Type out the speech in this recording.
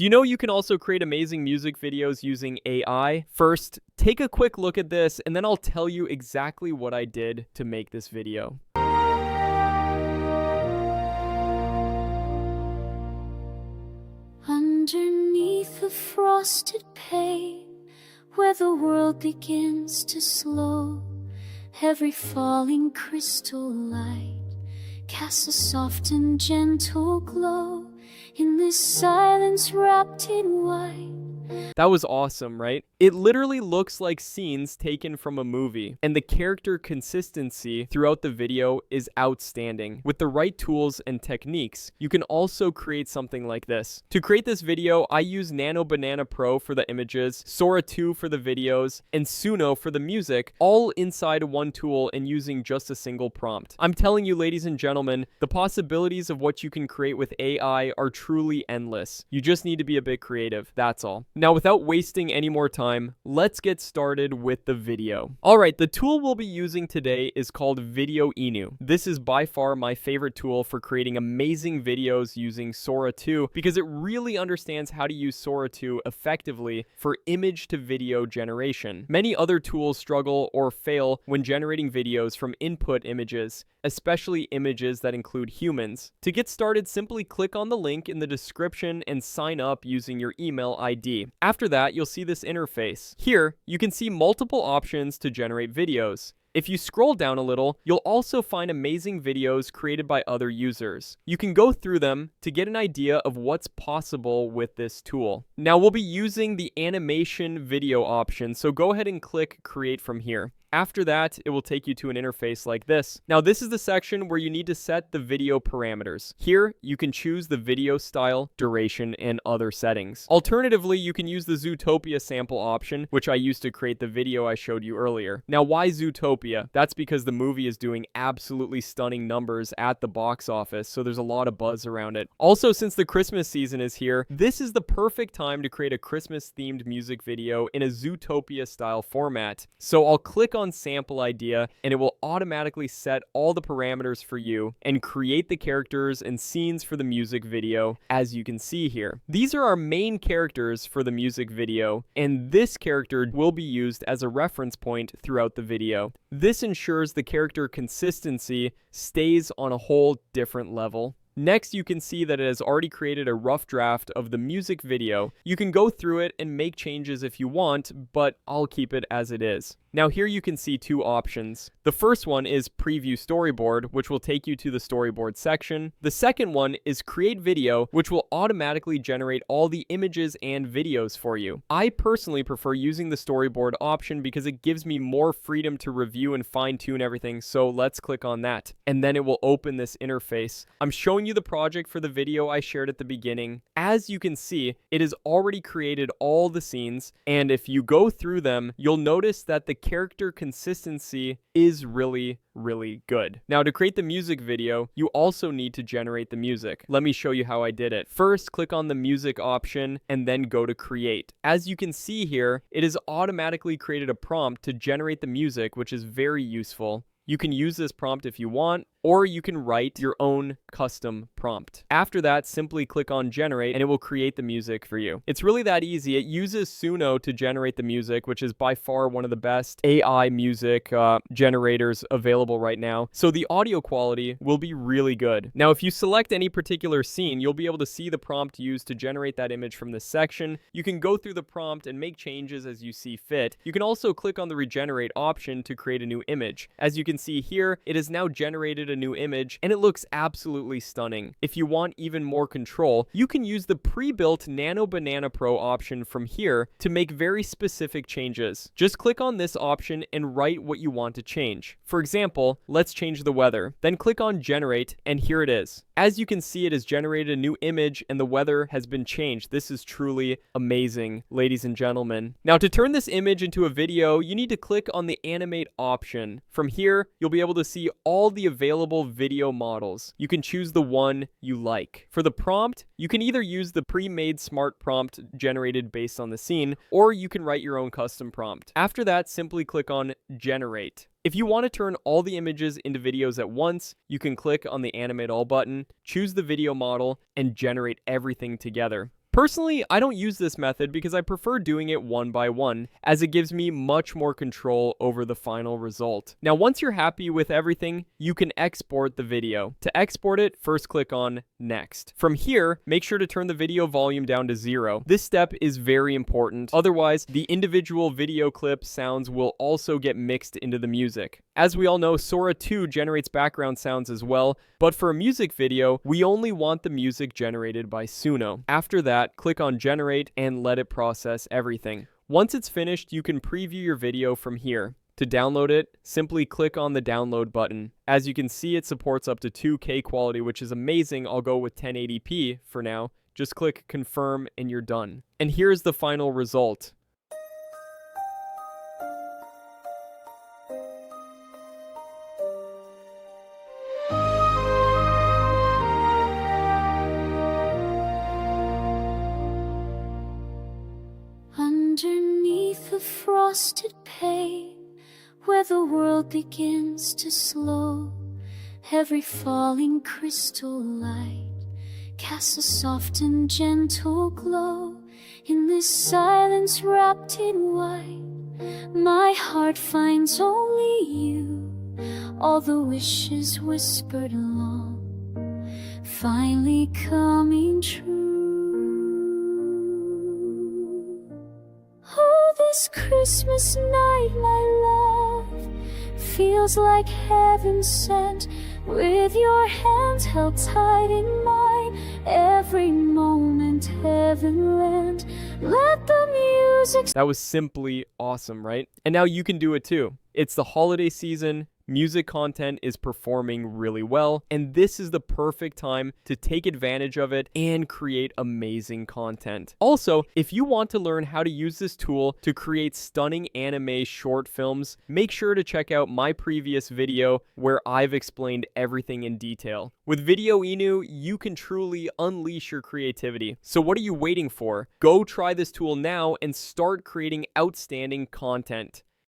Do you know you can also create amazing music videos using AI? First, take a quick look at this, and then I'll tell you exactly what I did to make this video. Underneath the frosted pane, where the world begins to slow, every falling crystal light casts a soft and gentle glow in this silence wrapped in white. That was awesome, right? It literally looks like scenes taken from a movie, and the character consistency throughout the video is outstanding. With the right tools and techniques, you can also create something like this. To create this video, I use Nano Banana Pro for the images, Sora 2 for the videos, and Suno for the music, all inside one tool and using just a single prompt. I'm telling you, ladies and gentlemen, the possibilities of what you can create with AI are truly endless. You just need to be a bit creative, that's all. Now, without wasting any more time, let's get started with the video. Alright, the tool we'll be using today is called VideoInu. This is by far my favorite tool for creating amazing videos using Sora 2 because it really understands how to use Sora 2 effectively for image to video generation. Many other tools struggle or fail when generating videos from input images, especially images that include humans. To get started, simply click on the link in the description and sign up using your email ID. After that, you'll see this interface. Here, you can see multiple options to generate videos. If you scroll down a little, you'll also find amazing videos created by other users. You can go through them to get an idea of what's possible with this tool. Now, we'll be using the animation video option, so go ahead and click Create from here. After that, it will take you to an interface like this. Now, this is the section where you need to set the video parameters. Here, you can choose the video style, duration, and other settings. Alternatively, you can use the Zootopia sample option, which I used to create the video I showed you earlier. Now, why Zootopia? That's because the movie is doing absolutely stunning numbers at the box office, so there's a lot of buzz around it. Also, since the Christmas season is here, this is the perfect time to create a Christmas-themed music video in a Zootopia style format. So I'll click on sample idea and it will automatically set all the parameters for you and create the characters and scenes for the music video, as you can see here. These are our main characters for the music video, and this character will be used as a reference point throughout the video. This ensures the character consistency stays on a whole different level. Next, you can see that it has already created a rough draft of the music video. You can go through it and make changes if you want, but I'll keep it as it is. Now here you can see two options. The first one is Preview Storyboard, which will take you to the storyboard section. The second one is Create Video, which will automatically generate all the images and videos for you. I personally prefer using the storyboard option because it gives me more freedom to review and fine-tune everything, so let's click on that. And then it will open this interface. I'm showing you the project for the video I shared at the beginning. As you can see, it has already created all the scenes, and if you go through them, you'll notice that the character consistency is really good. Now, to create the music video, you also need to generate the music. Let me show you how I did it. First, click on the music option and then go to create. As you can see here, it has automatically created a prompt to generate the music, which is very useful. You can use this prompt if you want, or you can write your own custom prompt. After that, simply click on generate and it will create the music for you. It's really that easy. It uses Suno to generate the music, which is by far one of the best AI music generators available right now. So the audio quality will be really good. Now, if you select any particular scene, you'll be able to see the prompt used to generate that image from this section. You can go through the prompt and make changes as you see fit. You can also click on the regenerate option to create a new image. As you can see here, it has now generated a new image and it looks absolutely stunning. If you want even more control, you can use the pre-built Nano Banana Pro option from here to make very specific changes. Just click on this option and write what you want to change. For example, let's change the weather. Then click on generate and here it is. As you can see, it has generated a new image and the weather has been changed. This is truly amazing, ladies and gentlemen. Now, to turn this image into a video, you need to click on the animate option. From here, you'll be able to see all the available video models. You can choose the one you like. For the prompt, you can either use the pre-made smart prompt generated based on the scene, or you can write your own custom prompt. After that, simply click on generate. If you want to turn all the images into videos at once, you can click on the Animate All button, choose the video model, and generate everything together. Personally, I don't use this method because I prefer doing it one by one, as it gives me much more control over the final result. Now, once you're happy with everything, you can export the video. To export it, first click on Next. From here, make sure to turn the video volume down to 0. This step is very important, otherwise, the individual video clip sounds will also get mixed into the music. As we all know, Sora 2 generates background sounds as well, but for a music video, we only want the music generated by Suno. After that, click on Generate and let it process everything. Once it's finished, you can preview your video from here. To download it, simply click on the download button. As you can see, it supports up to 2K quality, which is amazing. I'll go with 1080p for now. Just click confirm and you're done. And here's the final result. Underneath the frosted pane, where the world begins to slow, every falling crystal light casts a soft and gentle glow. In this silence wrapped in white, my heart finds only you. All the wishes whispered along, finally coming true. Oh, this Christmas night, my love, feels like heaven sent, with your hands held tight in mine, every moment heaven lent. Let the music... That was simply awesome, right? And now you can do it too. It's the holiday season. Music content is performing really well, and this is the perfect time to take advantage of it and create amazing content. Also, if you want to learn how to use this tool to create stunning anime short films, make sure to check out my previous video where I've explained everything in detail. With VideoInu, you can truly unleash your creativity. So what are you waiting for? Go try this tool now and start creating outstanding content.